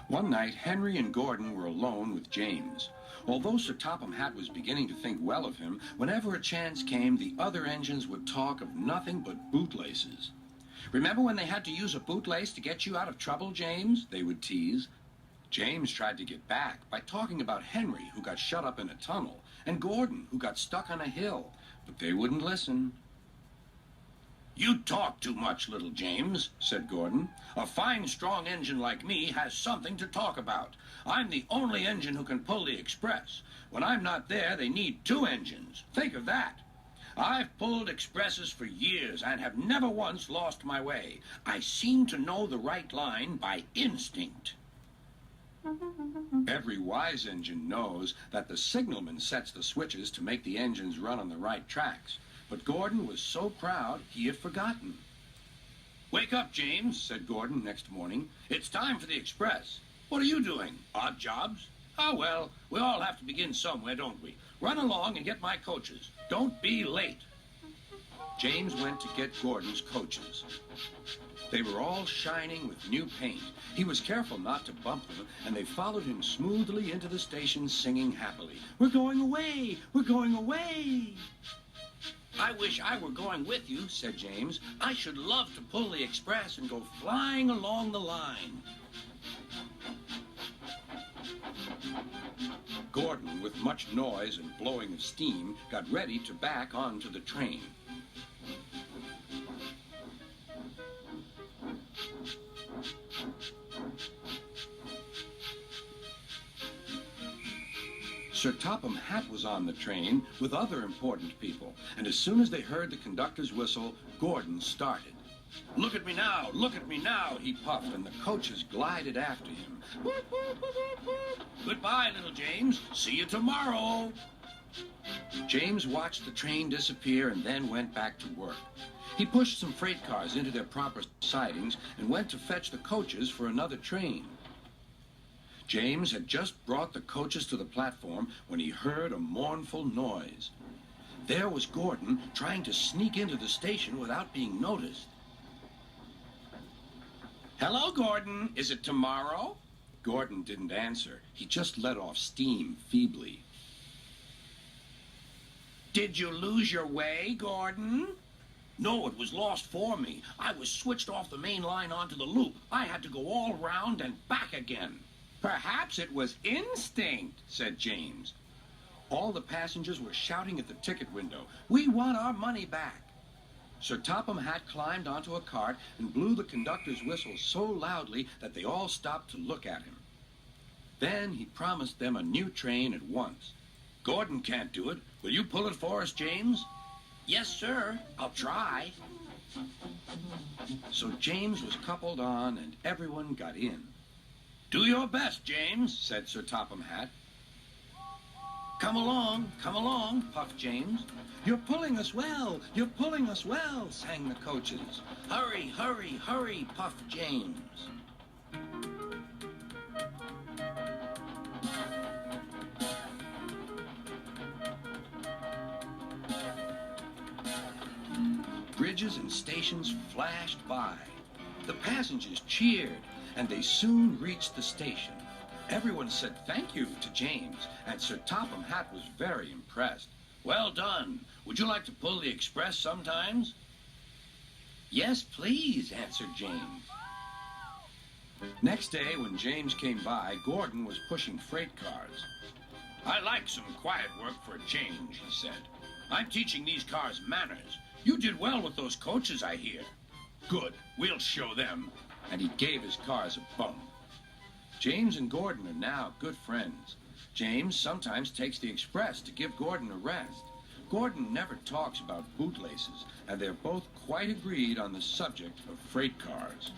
One night, Henry and Gordon were alone with James. Although Sir Topham Hatt was beginning to think well of him, whenever a chance came, the other engines would talk of nothing but bootlaces. "Remember when they had to use a bootlace to get you out of trouble, James?" they would tease. James tried to get back by talking about Henry, who got shut up in a tunnel, and Gordon, who got stuck on a hill, but they wouldn't listen. "You talk too much, little James," said Gordon. "A fine, strong engine like me has something to talk about. I'm the only engine who can pull the express. When I'm not there, they need two engines. Think of that. I've pulled expresses for years and have never once lost my way. I seem to know the right line by instinct." Every wise engine knows that the signalman sets the switches to make the engines run on the right tracks. But Gordon was so proud he had forgotten. "Wake up, James," said Gordon next morning. "It's time for the express. What are you doing? Odd jobs? Oh, well, we all have to begin somewhere, don't we? Run along and get my coaches. Don't be late." James went to get Gordon's coaches. They were all shining with new paint. He was careful not to bump them, and they followed him smoothly into the station singing happily, "We're going away! We're going away!" "I wish I were going with you," said James. "I should love to pull the express and go flying along the line." Gordon, with much noise and blowing of steam, got ready to back onto the train. Sir Topham Hatt was on the train with other important people, and as soon as they heard the conductor's whistle, Gordon started. "Look at me now," he puffed, and the coaches glided after him. "Whoop, whoop, whoop, whoop, whoop. Goodbye, little James. See you tomorrow." James watched the train disappear and then went back to work. He pushed some freight cars into their proper sidings and went to fetch the coaches for another train. James had just brought the coaches to the platform when he heard a mournful noise. There was Gordon trying to sneak into the station without being noticed. "Hello, Gordon. Is it tomorrow?" Gordon didn't answer. He just let off steam feebly. "Did you lose your way, Gordon?" "No, it was lost for me. I was switched off the main line onto the loop. I had to go all round and back again." "Perhaps it was instinct," said James. All the passengers were shouting at the ticket window, "We want our money back." Sir Topham Hatt climbed onto a cart and blew the conductor's whistle so loudly that they all stopped to look at him. Then he promised them a new train at once. "Gordon can't do it. Will you pull it for us, James?" "Yes, sir. I'll try." So James was coupled on and everyone got in. "Do your best, James," said Sir Topham Hatt. Come along, puffed James. You're pulling us well, sang the coaches. Hurry, hurry, hurry, puffed James. Bridges and stations flashed by. The passengers cheered, and they soon reached the station. Everyone said thank you to James, and Sir Topham Hatt was very impressed. "Well done. Would you like to pull the express sometimes?" "Yes, please," answered James. Next day, when James came by, Gordon was pushing freight cars. "I like some quiet work for a change," he said. "I'm teaching these cars manners. You did well with those coaches, I hear." "Good. We'll show them." And he gave his cars a bump. James and Gordon are now good friends. James sometimes takes the express to give Gordon a rest. Gordon never talks about bootlaces, and they're both quite agreed on the subject of freight cars.